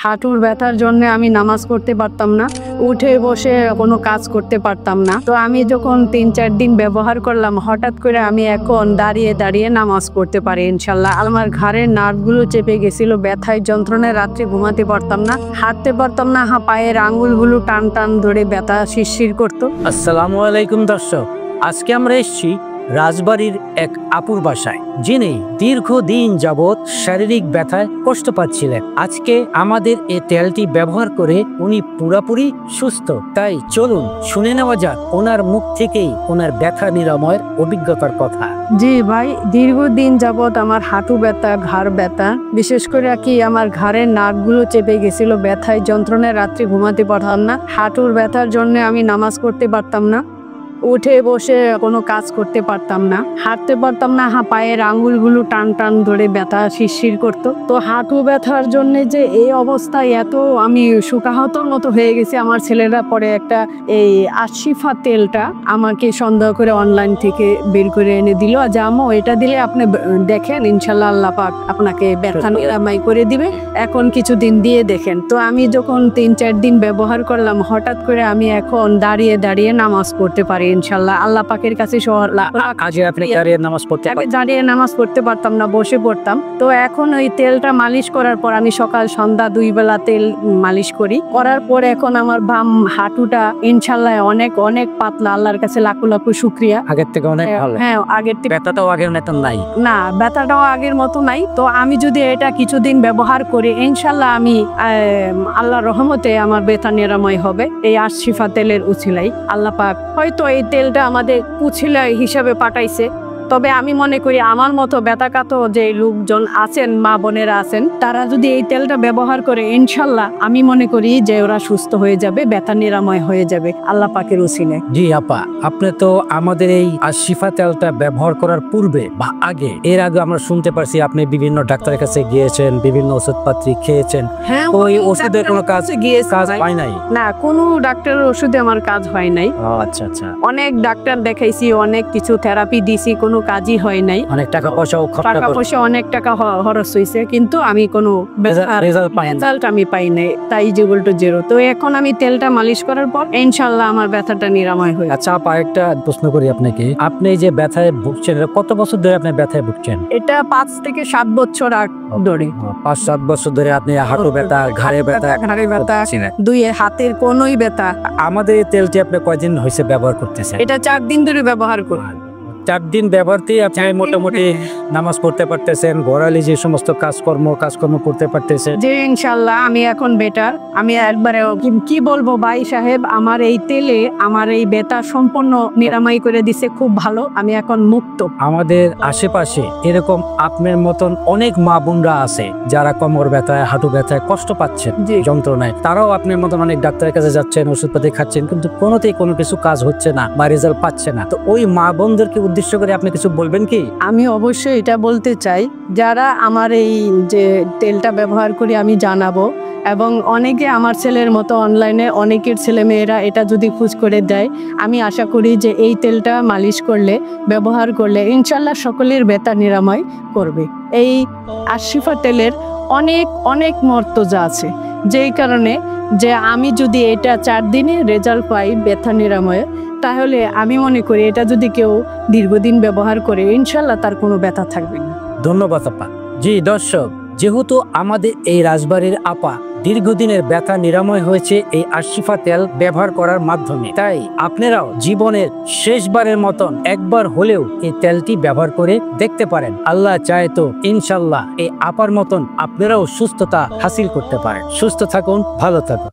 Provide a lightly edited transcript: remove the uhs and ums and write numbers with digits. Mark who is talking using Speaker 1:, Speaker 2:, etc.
Speaker 1: হাঁটুর ব্যথার জন্য আমি নামাজ পড়তে পারতাম না, উঠে বসে কোনো কাজ করতে পারতাম না। তো আমি যখন ৩-৪ দিন ব্যবহার করলাম, হঠাৎ করে আমি এখন দাঁড়িয়ে দাঁড়িয়ে নামাজ পড়তে পারি ইনশাল্লাহ। আমার ঘাড়ের নার্ভগুলো চেপে গেছিল, ব্যথায় যন্ত্রণায় রাত্রে ঘুমাতে পারতাম না, হাঁটতে পারতাম না, পায়ের আঙ্গুলগুলো টান টান ধরে ব্যথা শিরশির করতো।
Speaker 2: আসসালামু আলাইকুম দর্শক, আজকে আমরা এসেছি রাজবাড়ির এক আপুর বাসায়, যিনি দীর্ঘদিন যাবৎ শারীরিক ব্যথায় কষ্ট পাচ্ছিলেন। আজকে আমাদের এই তেলটি ব্যবহার করে উনি পুরোপুরি সুস্থ। তাই চলুন শুনে নেওয়া যাক ওনার মুখ থেকেই ওনার ব্যথা নিরাময়ের অভিজ্ঞতার কথা।
Speaker 1: জি ভাই, দীর্ঘদিন যাবৎ আমার হাঁটু ব্যথা, ঘাড় ব্যথা, বিশেষ করে আমার ঘাড়ের নার্ভগুলো চেপে গেছিল, ব্যথায় যন্ত্রণায় রাত্রে ঘুমাতে পারতাম না। হাঁটুর ব্যথার জন্য আমি নামাজ পড়তে পারতাম না, উঠে বসে কোনো কাজ করতে পারতাম না, হাঁটতে পারতাম না, পায়ের আঙ্গুলগুলো টান টান ধরে ব্যথা শিরশির করতো। তো হাঁটু ব্যথার জন্য যে এই অবস্থায় এত আমি শোকাহতর মতো হয়ে গেছি। আমার ছেলেরা পরে একটা এই আশিফা তেলটা আমাকে সন্দেহ করে অনলাইন থেকে বের করে এনে দিল, যে আম্মু এটা দিলে আপনি দেখেন ইনশাল্লাহ আল্লাহ পাক আপনাকে ব্যথা নিরাময় করে দিবে, এখন কিছুদিন দিয়ে দেখেন। তো আমি যখন 3-4 দিন ব্যবহার করলাম, হঠাৎ করে আমি এখন দাঁড়িয়ে দাঁড়িয়ে নামাজ পড়তে পারি ইনশাল্লাহ। আল্লাহ পাকের কাছে দাঁড়িয়ে নামাজ পড়তে পারতাম না, বসে পড়তাম। তো এখন ওই তেলটা মালিশ করার পর, আমি সকাল সন্ধ্যা 2 বেলা তেল মালিশ করার পর এখন আমার বাম হাঁটুটা ইনশাল্লাহ অনেক অনেক পাতলা। আল্লাহর কাছে লাখো লাখো শুকরিয়া।
Speaker 2: আগের থেকে অনেক ভালো।
Speaker 1: হ্যাঁ, আগের থেকে
Speaker 2: ব্যথাটাও আগের মতো নাই।
Speaker 1: না, ব্যথাটাও আগের মতো নাই। তো আমি যদি এটা কিছুদিন ব্যবহার করি ইনশাল্লাহ আমি আল্লাহর রহমতে আমার ব্যথা নিরাময় হবে এই আশিফা তেলের উছিলাই। আল্লাহ পাক হয়তো এই তেলটা আমাদের উছিলা হিসাবে পাঠাইছে। তবে আমি মনে করি আমার মতো ব্যথাকাত যে লোকজন আছেন, মা বোনেরা আছেন, তারা যদি এই তেলটা ব্যবহার করে ইনশাল্লাহ আমি মনে করি যে ওরা সুস্থ হয়ে যাবে, ব্যথা নিরাময় হয়ে যাবে আল্লাহ পাকের উছিলায়।
Speaker 2: জি আপা, আপনি তো আমাদের এই আশিফা তেলটা ব্যবহার করার পূর্বে বা আগে, এর আগে আমরা শুনতে পারছি আপনি বিভিন্ন ডাক্তারের কাছে গিয়েছেন, বিভিন্ন ওষুধপাতি খেয়েছেন।
Speaker 1: হ্যাঁ,
Speaker 2: ওই ওষুধের কোনো কাজ হয় নাই?
Speaker 1: না, কোনো ডাক্তারের ওষুধে আমার কাজ হয় নাই।
Speaker 2: আচ্ছা আচ্ছা।
Speaker 1: অনেক ডাক্তার দেখাইছি, অনেক কিছু থেরাপি দিছি, কোনো কাজই হয় নাই।
Speaker 2: অনেক টাকা পয়সা
Speaker 1: অনেক টাকা খরচ হয়েছে, কিন্তু আমি কোনো রেজাল্ট আমি পাই নাই। তাই +0। তো এখন আমি তেলটা মালিশ করার পর ইনশাল্লাহ আমার ব্যথাটা নিরাময় হয়ে।
Speaker 2: আচ্ছা আপা, একটা প্রশ্ন করি আপনাকে, আপনি যে ব্যথায় ভুগছেন কত বছর ধরে আপনি ব্যথায় ভুগছেন?
Speaker 1: এটা 5 থেকে 7 বছর ধরে।
Speaker 2: 5-7 বছর ধরে আপনি হাঁটু ব্যথা, ঘাড়ে ব্যথা,
Speaker 1: দুই হাতের কোনোই ব্যথা।
Speaker 2: আমাদের এই তেলটি আপনি কয়দিন হয়েছে ব্যবহার করতেছেন?
Speaker 1: এটা 4 দিন ধরে ব্যবহার করি।
Speaker 2: 4 দিন ব্যবহারতেই আপনি মোটামুটি নামাজ পড়তে পারতেছেন, ঘোরালি যে সমস্ত কাজকর্ম করতে পারতেছেন।
Speaker 1: যে ইনশাল্লাহ আমি এখন বেটার। আমি একবারে কি বলবো ভাই সাহেব, আমার এই তেলে আমার এই ব্যথা সম্পূর্ণ নিরাময় করে দিছে, খুব ভালো, আমি এখন মুক্ত।
Speaker 2: আমাদের আশেপাশে এরকম আপনার মতন অনেক মা বোনরা আছে যারা কোমর ব্যথায়, হাঁটু ব্যথায় কষ্ট পাচ্ছেন, যন্ত্রণায়। তারাও আপনার মতন অনেক ডাক্তারের কাছে যাচ্ছেন, ওষুধপাতি খাচ্ছেন, কিন্তু কোনোতেই কোনো কিছু কাজ হচ্ছে না বা রেজাল্ট পাচ্ছে না। তো ওই মা বোনদেরকে উদ্দেশ্য করে আপনি কিছু বলবেন কি?
Speaker 1: আমি অবশ্যই এটা বলতে চাই, যারা আমার এই যে তেলটা ব্যবহার করি আমি জানাবো, এবং অনেকে আমার ছেলের মতো অনলাইনে অনেকের ছেলেমেয়েরা এটা যদি খোঁজ করে দেয়, আমি আশা করি যে এই তেলটা মালিশ করলে, ব্যবহার করলে ইনশাল্লাহ সকলের ব্যথা নিরাময় করবে। এই আশিফা তেলের অনেক অনেক মর্তজা আছে, যেই কারণে যে আমি যদি এটা 4 দিনে রেজাল্ট পাই ব্যথা নিরাময়ে, তাহলে আমি মনে করি এটা যদি কেউ দীর্ঘদিন ব্যবহার করে ইনশাল্লাহ তার কোনো ব্যথা থাকবে না।
Speaker 2: ধন্যবাদ আপা। জি দর্শক, যেহেতু আমাদের এই রাজবাড়ির আপা দীর্ঘদিনের ব্যথা নিরাময় হয়েছে এই আশিফা তেল ব্যবহার করার মাধ্যমে, তাই আপনারাও জীবনের শেষবারের মতন একবার হলেও এই তেলটি ব্যবহার করে দেখতে পারেন। আল্লাহ চায় তো ইনশাল্লাহ এই আপার মতন আপনারাও সুস্থতা হাসিল করতে পারেন। সুস্থ থাকুন, ভালো থাকুন।